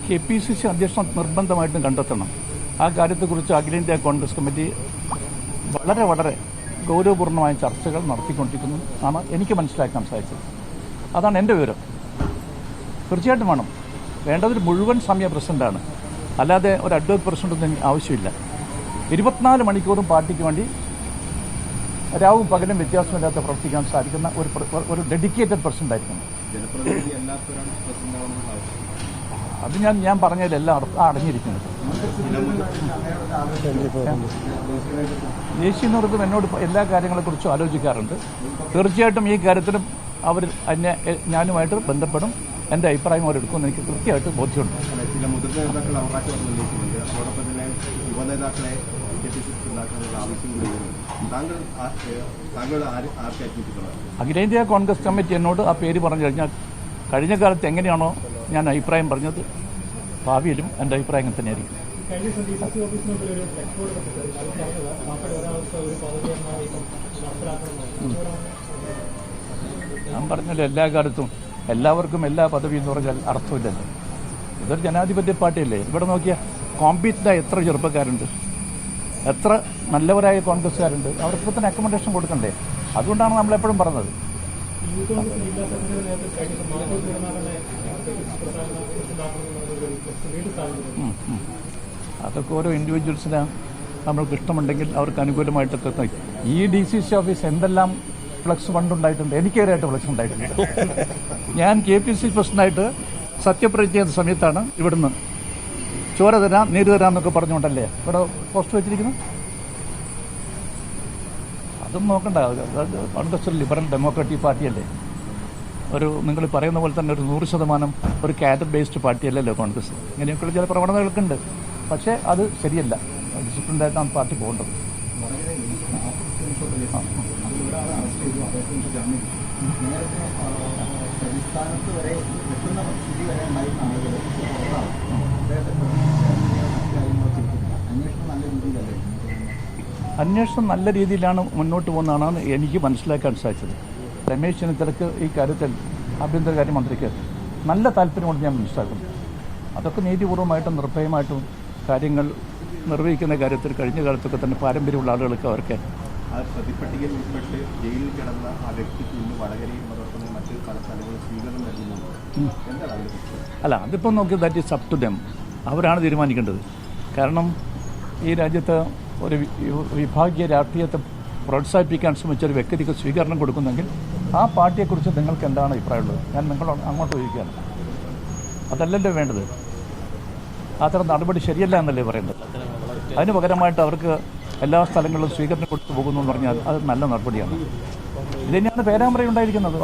KPCC അധ്യക്ഷൻ നിർബന്ധമായിട്ടും കണ്ടെത്തണം. ആ കാര്യത്തെക്കുറിച്ച് അഖിലേന്ത്യാ കോൺഗ്രസ് കമ്മിറ്റി വളരെ ഗൗരവപൂർണ്ണമായ ചർച്ചകൾ നടത്തിക്കൊണ്ടിരിക്കുന്നു ആണ് എനിക്ക് മനസ്സിലാക്കാൻ സാധിച്ചത്. അതാണ് എൻ്റെ വിവരം. തീർച്ചയായിട്ടും വേണം. വേണ്ടതൊരു മുഴുവൻ സമയ പ്രസിഡൻ്റാണ്, അല്ലാതെ ഒരു അഡ്വൈറ്റ് പ്രസിഡൻ്റൊന്നും ആവശ്യമില്ല. 24 മണിക്കൂറും പാർട്ടിക്ക് വേണ്ടി രാവും പകലും വ്യത്യാസമില്ലാതെ പ്രവർത്തിക്കാൻ സാധിക്കുന്ന ഒരു ഡെഡിക്കേറ്റഡ് പ്രസിഡൻ്റായിരിക്കണം. അത് ഞാൻ പറഞ്ഞതിലെല്ലാം അടങ്ങിയിരിക്കുന്നത്. ദേശീയ നേതൃത്വം എന്നോട് എല്ലാ കാര്യങ്ങളെക്കുറിച്ചും ആലോചിക്കാറുണ്ട്. തീർച്ചയായിട്ടും ഈ കാര്യത്തിലും അവർ ഞാനുമായിട്ട് ബന്ധപ്പെടും. എൻ്റെ അഭിപ്രായം അവരെടുക്കുമെന്ന് എനിക്ക് കൃത്യമായിട്ട് ബോധ്യമുണ്ട്. അഖിലേന്ത്യാ കോൺഗ്രസ് കമ്മിറ്റി എന്നോട് ആ പേര് പറഞ്ഞു കഴിഞ്ഞാൽ കഴിഞ്ഞ കാലത്ത് എങ്ങനെയാണോ ഞാൻ അഭിപ്രായം പറഞ്ഞത്, ഭാവിയിലും എൻ്റെ അഭിപ്രായം തന്നെയായിരിക്കും. ഞാൻ പറഞ്ഞല്ലോ, എല്ലാ കാലത്തും എല്ലാവർക്കും എല്ലാ പദവിയും എന്ന് പറഞ്ഞാൽ അർത്ഥമില്ലല്ലോ. ഇതൊരു ജനാധിപത്യ പാർട്ടിയല്ലേ. ഇവിടെ നോക്കിയാൽ കോമ്പീറ്റൻ്റായ എത്ര ചെറുപ്പക്കാരുണ്ട്, എത്ര നല്ലവരായ കോൺഗ്രസ്സുകാരുണ്ട്. അവർക്ക് തന്നെ അക്കോമഡേഷൻ കൊടുക്കണ്ടേ? അതുകൊണ്ടാണ് നമ്മളെപ്പോഴും പറഞ്ഞത്. അതൊക്കെ ഓരോ ഇൻഡിവിജ്വൽസിന് നമ്മൾക്ക് ഇഷ്ടമുണ്ടെങ്കിൽ അവർക്ക് അനുകൂലമായിട്ടൊക്കെ. ഈ DCC ഓഫീസ് എന്തെല്ലാം ഫ്ലക്സ് ഫണ്ടുണ്ടായിട്ടുണ്ട്. എനിക്കേറായിട്ട് ഫ്ലക്സ് ഉണ്ടായിട്ടുണ്ട്. ഞാൻ KPCC പ്രസിഡന്റായിട്ട് സത്യപ്രതിജ്ഞ ചെയ്ത സമയത്താണ് ഇവിടുന്ന് ചോര തരാം നീര് തരാം എന്നൊക്കെ പറഞ്ഞുകൊണ്ടല്ലേ ഇവിടെ പോസ്റ്റ് വെച്ചിരിക്കുന്നത്. അതും നോക്കണ്ട. കോൺഗ്രസ് ഒരു ലിബറൽ ഡെമോക്രാറ്റിക് പാർട്ടിയല്ലേ. നിങ്ങൾ പറയുന്ന പോലെ തന്നെ ഒരു 100% ഒരു കാഡർ ബേസ്ഡ് പാർട്ടിയല്ലല്ലോ കോൺഗ്രസ്. ഇങ്ങനെയൊക്കെയുള്ള ചില പ്രവണതകളൊക്കെ ഉണ്ട്. പക്ഷേ അത് ശരിയല്ല. ഡിസിപ്ലിൻഡായിട്ടാണ് പാർട്ടി പോകേണ്ടത്. അന്വേഷണം നല്ല രീതിയിലാണ് മുന്നോട്ട് പോകുന്നതാണ് എനിക്ക് മനസ്സിലാക്കാൻ സാധിച്ചത്. രമേശ് ചെന്നിത്തലയ്ക്ക് ഈ കാര്യത്തിൽ ആഭ്യന്തരകാര്യമന്ത്രിക്ക് നല്ല താല്പര്യമുണ്ട് ഞാൻ മനസ്സിലാക്കുന്നു. അതൊക്കെ നീതിപൂർവമായിട്ടും നിർഭയമായിട്ടും കാര്യങ്ങൾ നിർവഹിക്കുന്ന കാര്യത്തിൽ കഴിഞ്ഞ കാലത്തൊക്കെ തന്നെ പാരമ്പര്യമുള്ള ആളുകൾക്ക് അവർക്ക് പ്രതിപട്ടികയിൽ ഉൾപ്പെട്ട് ജയിലിൽ കിടന്ന ആ വ്യക്തിക്ക് ഇന്ന് വടകരയും അതോടൊപ്പം മറ്റു പല സ്ഥലങ്ങളും സ്വീകരണം നൽകുന്നുണ്ട്. അല്ല, അതിപ്പോൾ നോക്കി that is up to them. അവരാണ് തീരുമാനിക്കേണ്ടത്. കാരണം ഈ രാജ്യത്ത് ഒരു വിഭാഗീയ രാഷ്ട്രീയത്തെ പ്രോത്സാഹിപ്പിക്കാൻ ശ്രമിച്ച ഒരു വ്യക്തിക്ക് സ്വീകരണം കൊടുക്കുന്നെങ്കിൽ ആ പാർട്ടിയെക്കുറിച്ച് നിങ്ങൾക്ക് എന്താണ് അഭിപ്രായമുള്ളത്? ഞാൻ നിങ്ങളോട് അങ്ങോട്ട് ചോദിക്കുകയാണ്. അതല്ലല്ലോ വേണ്ടത്. അത്തരം നടപടി ശരിയല്ല എന്നല്ലേ പറയുന്നത്. അതിന് പകരമായിട്ട് അവർക്ക് എല്ലാ സ്ഥലങ്ങളിലും സ്വീകരണം കൊടുത്തു പോകുന്നു എന്ന് പറഞ്ഞാൽ അത് നല്ല നടപടിയാണ്. ഇത് തന്നെയാണ് പേരാമ്പ്രയുണ്ടായിരിക്കുന്നത്.